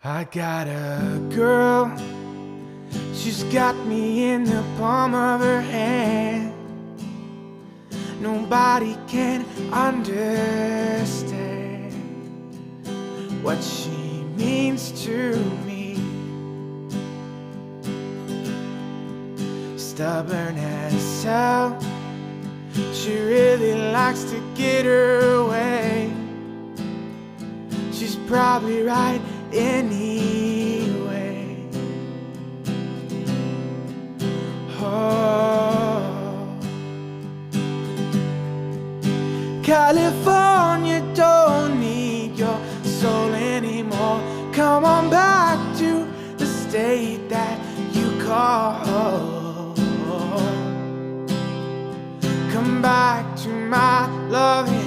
I got a girl, she's got me in the palm of her hand. Nobody can understand what she means to me. Stubborn as hell, she really likes to get her way. She's probably right anyway. Oh, California don't need your soul anymore. Come on back to the state that you call home. Come back to my loving